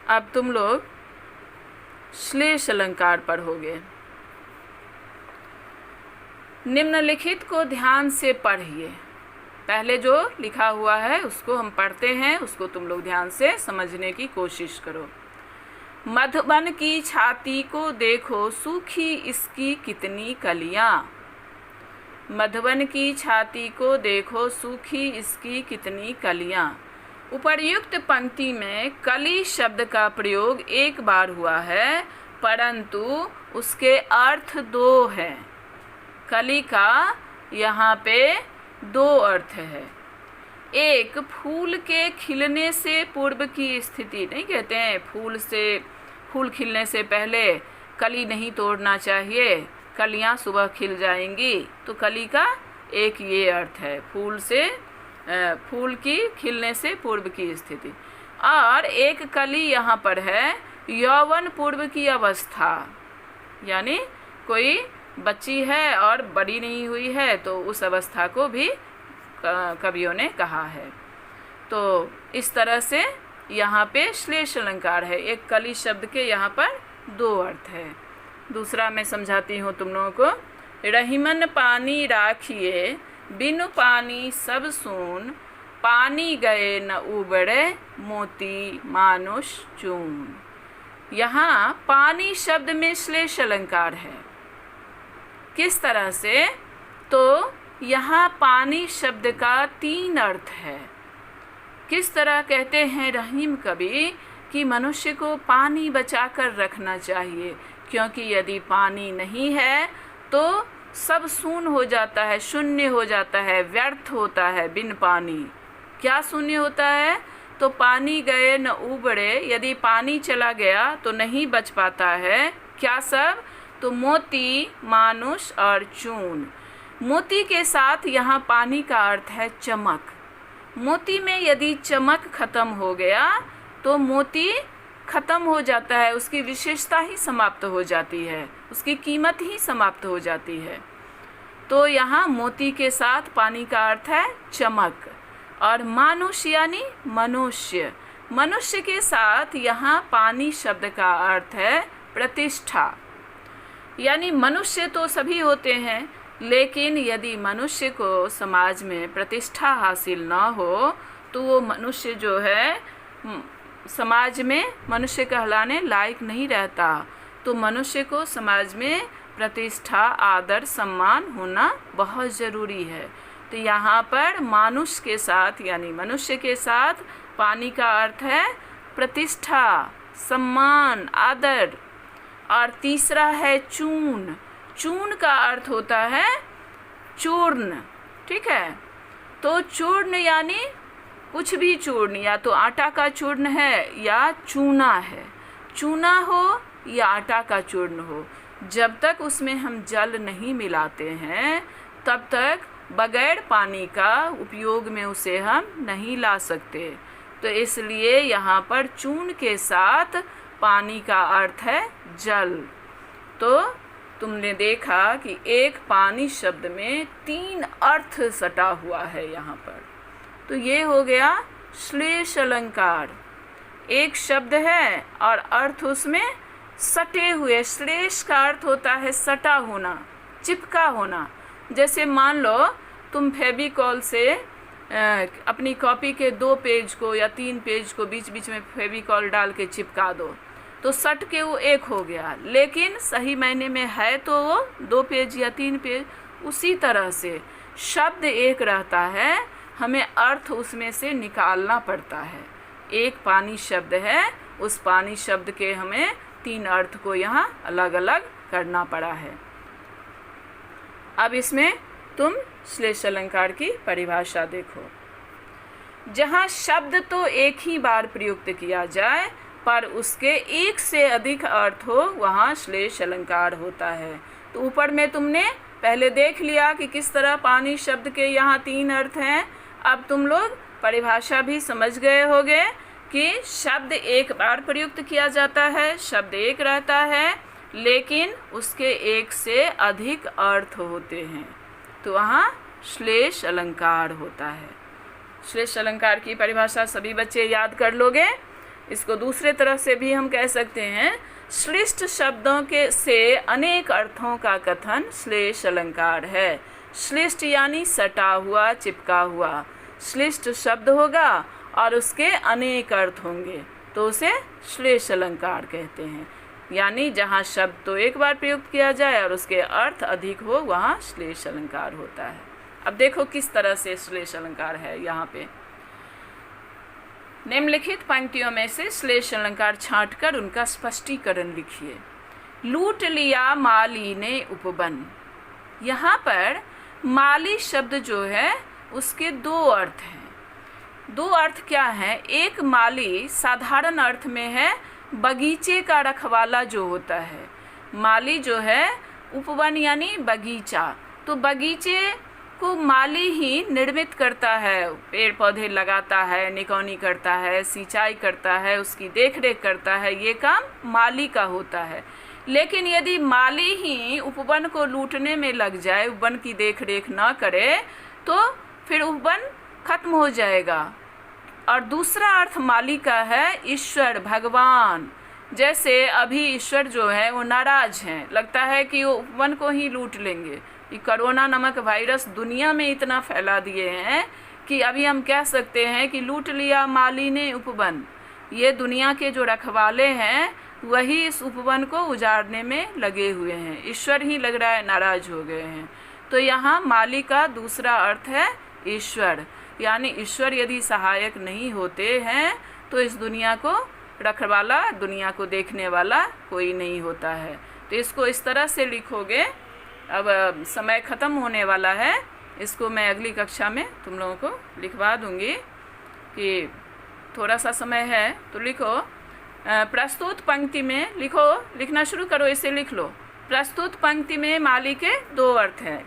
अब तुम लोग श्लेष अलंकार पढ़ोगे। निम्नलिखित को ध्यान से पढ़िए। पहले जो लिखा हुआ है उसको हम पढ़ते हैं, उसको तुम लोग ध्यान से समझने की कोशिश करो। मधुबन की छाती को देखो, सूखी इसकी कितनी कलियां। मधुबन की छाती को देखो, सूखी इसकी कितनी कलियां। उपर्युक्त पंक्ति में कली शब्द का प्रयोग एक बार हुआ है, परंतु उसके अर्थ दो हैं। कली का यहाँ पे दो अर्थ है। एक, फूल के खिलने से पूर्व की स्थिति। नहीं कहते हैं फूल खिलने से पहले कली नहीं तोड़ना चाहिए, कलियां सुबह खिल जाएंगी। तो कली का एक ये अर्थ है, फूल की खिलने से पूर्व की स्थिति। और एक कली यहाँ पर है यौवन पूर्व की अवस्था, यानी कोई बच्ची है और बड़ी नहीं हुई है, तो उस अवस्था को भी कवियों ने कहा है। तो इस तरह से यहाँ पे श्लेष अलंकार है। एक कली शब्द के यहाँ पर दो अर्थ है। दूसरा मैं समझाती हूँ तुम लोगों को। रहीमन पानी राखिए, बिनु पानी सब सून, पानी गए न उबड़े, मोती मानुष चून। यहाँ पानी शब्द में श्लेष अलंकार है। किस तरह से? तो यहाँ पानी शब्द का तीन अर्थ है। किस तरह कहते हैं रहीम कवि कि मनुष्य को पानी बचाकर रखना चाहिए, क्योंकि यदि पानी नहीं है तो सब शून्य हो जाता है, शून्य हो जाता है, व्यर्थ होता है बिन पानी। क्या शून्य होता है? तो पानी गए न उबड़े, यदि पानी चला गया तो नहीं बच पाता है। क्या सब? तो मोती, मानुष और चून। मोती के साथ यहाँ पानी का अर्थ है चमक। मोती में यदि चमक खत्म हो गया तो मोती खत्म हो जाता है, उसकी विशेषता ही समाप्त हो जाती है, उसकी कीमत ही समाप्त हो जाती है। तो यहाँ मोती के साथ पानी का अर्थ है चमक। और मानुष यानी मनुष्य। मनुष्य के साथ यहाँ पानी शब्द का अर्थ है प्रतिष्ठा। यानी मनुष्य तो सभी होते हैं, लेकिन यदि मनुष्य को समाज में प्रतिष्ठा हासिल न हो तो वो मनुष्य जो है समाज में मनुष्य कहलाने लायक नहीं रहता। तो मनुष्य को समाज में प्रतिष्ठा, आदर, सम्मान होना बहुत ज़रूरी है। तो यहाँ पर मानुष के साथ यानी मनुष्य के साथ पानी का अर्थ है प्रतिष्ठा, सम्मान, आदर। और तीसरा है चून। चून का अर्थ होता है चूर्ण। ठीक है, तो चूर्ण यानी कुछ भी चूर्ण, या तो आटा का चूर्ण है या चूना है। चूना हो या आटा का चूर्ण हो, जब तक उसमें हम जल नहीं मिलाते हैं तब तक बगैर पानी का उपयोग में उसे हम नहीं ला सकते। तो इसलिए यहाँ पर चून के साथ पानी का अर्थ है जल। तो तुमने देखा कि एक पानी शब्द में तीन अर्थ सटा हुआ है यहाँ पर। तो ये हो गया श्लेष अलंकार। एक शब्द है और अर्थ उसमें सटे हुए। श्लेष का अर्थ होता है सटा होना, चिपका होना। जैसे मान लो तुम फेविकॉल से अपनी कॉपी के 2 पेज को या 3 पेज को बीच बीच में फेविकॉल डाल के चिपका दो, तो सट के वो एक हो गया, लेकिन सही मायने में है तो वो 2 पेज या 3 पेज। उसी तरह से शब्द एक रहता है, हमें अर्थ उसमें से निकालना पड़ता है। एक पानी शब्द है, उस पानी शब्द के हमें 3 अर्थ को यहाँ अलग अलग करना पड़ा है। अब इसमें तुम श्लेष अलंकार की परिभाषा देखो। जहाँ शब्द तो एक ही बार प्रयुक्त किया जाए पर उसके एक से अधिक अर्थ हो, वहाँ श्लेष अलंकार होता है। तो ऊपर में तुमने पहले देख लिया कि किस तरह पानी शब्द के यहाँ 3 अर्थ हैं। अब तुम लोग परिभाषा भी समझ गए होगे कि शब्द एक बार प्रयुक्त किया जाता है, शब्द एक रहता है, लेकिन उसके एक से अधिक अर्थ होते हैं, तो वहाँ श्लेष अलंकार होता है। श्लेष अलंकार की परिभाषा सभी बच्चे याद कर लोगे। इसको दूसरे तरह से भी हम कह सकते हैं, श्लिष्ट शब्दों के से अनेक अर्थों का कथन श्लेष अलंकार है। श्लिष्ट यानी सटा हुआ, चिपका हुआ। श्लिष्ट शब्द होगा और उसके अनेक अर्थ होंगे तो उसे श्लेष अलंकार कहते हैं। यानी जहाँ शब्द तो एक बार प्रयुक्त किया जाए और उसके अर्थ अधिक हो, वहाँ श्लेष अलंकार होता है। अब देखो किस तरह से श्लेष अलंकार है। यहाँ पे निम्नलिखित पंक्तियों में से श्लेष अलंकार छांटकर उनका स्पष्टीकरण लिखिए। लूट लिया माली ने उपवन। यहाँ पर माली शब्द जो है उसके दो अर्थ हैं। दो अर्थ क्या है? एक माली साधारण अर्थ में है बगीचे का रखवाला जो होता है। माली जो है उपवन यानी बगीचा, तो बगीचे को माली ही निर्मित करता है, पेड़ पौधे लगाता है, निकौनी करता है, सिंचाई करता है, उसकी देखरेख करता है, ये काम माली का होता है। लेकिन यदि माली ही उपवन को लूटने में लग जाए, उपवन की देखरेख ना करे, तो फिर उपवन खत्म हो जाएगा। और दूसरा अर्थ माली का है ईश्वर, भगवान। जैसे अभी ईश्वर जो है वो नाराज हैं, लगता है कि वो उपवन को ही लूट लेंगे। ये कोरोना नामक वायरस दुनिया में इतना फैला दिए हैं कि अभी हम कह सकते हैं कि लूट लिया माली ने उपवन। ये दुनिया के जो रखवाले हैं वही इस उपवन को उजाड़ने में लगे हुए हैं। ईश्वर ही लग रहा है नाराज हो गए हैं। तो यहाँ माली का दूसरा अर्थ है ईश्वर, यानी ईश्वर यदि सहायक नहीं होते हैं तो इस दुनिया को रखवाला, दुनिया को देखने वाला कोई नहीं होता है। तो इसको इस तरह से लिखोगे। अब समय ख़त्म होने वाला है, इसको मैं अगली कक्षा में तुम लोगों को लिखवा दूंगी कि थोड़ा सा समय है तो लिखो। प्रस्तुत पंक्ति में लिखो, लिखना शुरू करो, इसे लिख लो। प्रस्तुत पंक्ति में माली के दो अर्थ हैं।